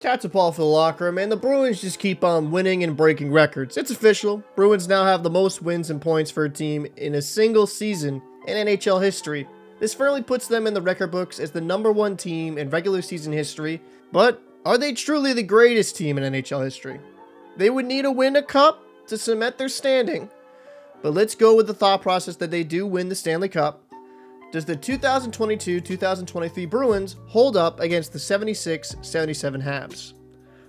Catapult for the locker room, and the Bruins just keep on winning and breaking records. It's official. Bruins now have the most wins and points for a team in a single season in NHL history. This firmly puts them in the record books as the #1 team in regular season history, but are they truly the greatest team in NHL history? They would need to win a cup to cement their standing, but let's go with the thought process that they do win the Stanley Cup. Does the 2022-2023 Bruins hold up against the 76-77 Habs?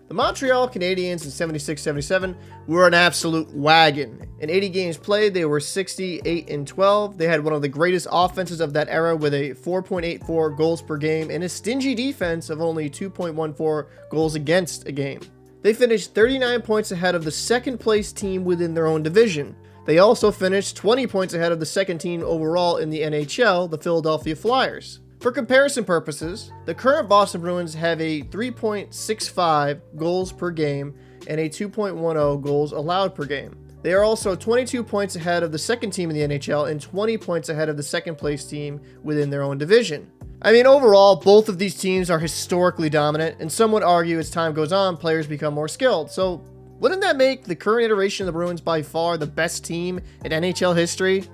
The Montreal Canadiens in 76-77 were an absolute wagon. In 80 games played, they were 68-12. They had one of the greatest offenses of that era with a 4.84 goals per game and a stingy defense of only 2.14 goals against a game. They finished 39 points ahead of the second place team within their own division. They also finished 20 points ahead of the second team overall in the NHL, the Philadelphia Flyers. For comparison purposes, the current Boston Bruins have a 3.65 goals per game and a 2.10 goals allowed per game. They are also 22 points ahead of the second team in the NHL and 20 points ahead of the second place team within their own division. I mean, overall, both of these teams are historically dominant, and some would argue as time goes on, players become more skilled. So wouldn't that make the current iteration of the Bruins by far the best team in NHL history?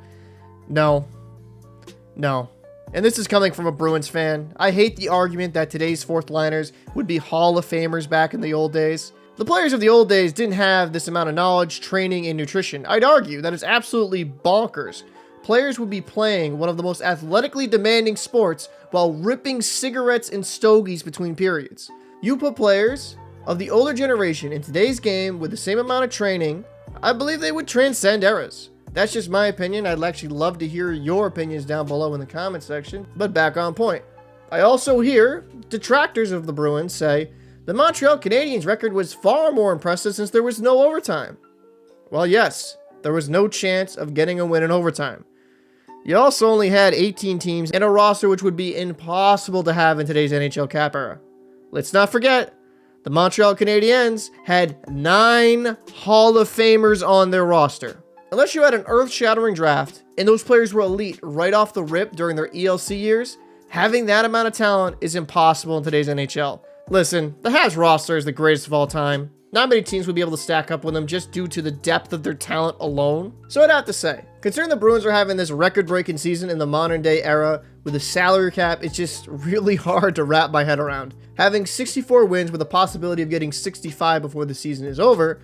No. And this is coming from a Bruins fan. I hate the argument that today's fourth liners would be Hall of Famers back in the old days. The players of the old days didn't have this amount of knowledge, training, and nutrition. I'd argue that it's absolutely bonkers. Players would be playing one of the most athletically demanding sports while ripping cigarettes and stogies between periods. You put players of the older generation in today's game with the same amount of training, I believe they would transcend eras. That's just my opinion. I'd actually love to hear your opinions down below in the comment section, but back on point. I also hear detractors of the Bruins say the Montreal Canadiens record was far more impressive since there was no overtime. Well, yes, there was no chance of getting a win in overtime. You also only had 18 teams and a roster which would be impossible to have in today's NHL cap era. Let's not forget, the Montreal Canadiens had 9 Hall of Famers on their roster. Unless you had an earth-shattering draft and those players were elite right off the rip during their ELC years, having that amount of talent is impossible in today's NHL. Listen, the Habs roster is the greatest of all time. Not many teams would be able to stack up with them just due to the depth of their talent alone. So I'd have to say, considering the Bruins are having this record-breaking season in the modern-day era with a salary cap, it's just really hard to wrap my head around. Having 64 wins with a possibility of getting 65 before the season is over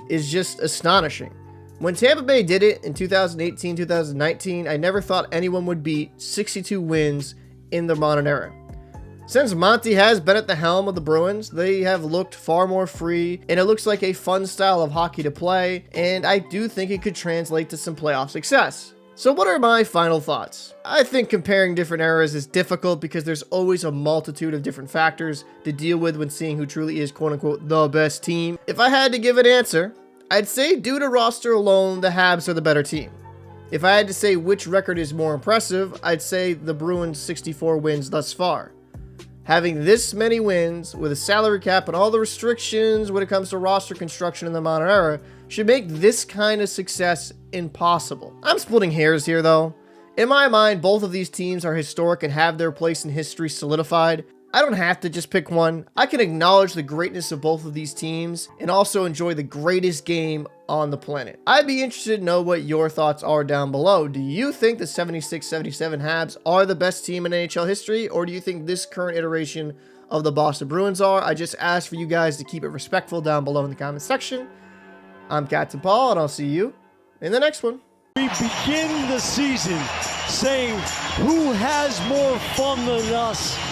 is just astonishing. When Tampa Bay did it in 2018-2019, I never thought anyone would beat 62 wins in the modern era. Since Monty has been at the helm of the Bruins, they have looked far more free, and it looks like a fun style of hockey to play, and I do think it could translate to some playoff success. So what are my final thoughts? I think comparing different eras is difficult because there's always a multitude of different factors to deal with when seeing who truly is quote-unquote the best team. If I had to give an answer, I'd say due to roster alone, the Habs are the better team. If I had to say which record is more impressive, I'd say the Bruins' 64 wins thus far. Having this many wins with a salary cap and all the restrictions when it comes to roster construction in the modern era should make this kind of success impossible. I'm splitting hairs here though. In my mind, both of these teams are historic and have their place in history solidified. I don't have to just pick one. I can acknowledge the greatness of both of these teams and also enjoy the greatest game on the planet. I'd be interested to know what your thoughts are down below. Do you think the 76-77 Habs are the best team in NHL history, or do you think this current iteration of the Boston Bruins are? I just ask for you guys to keep it respectful down below in the comment section. I'm Captain Paul, and I'll see you in the next one. We begin the season saying, who has more fun than us?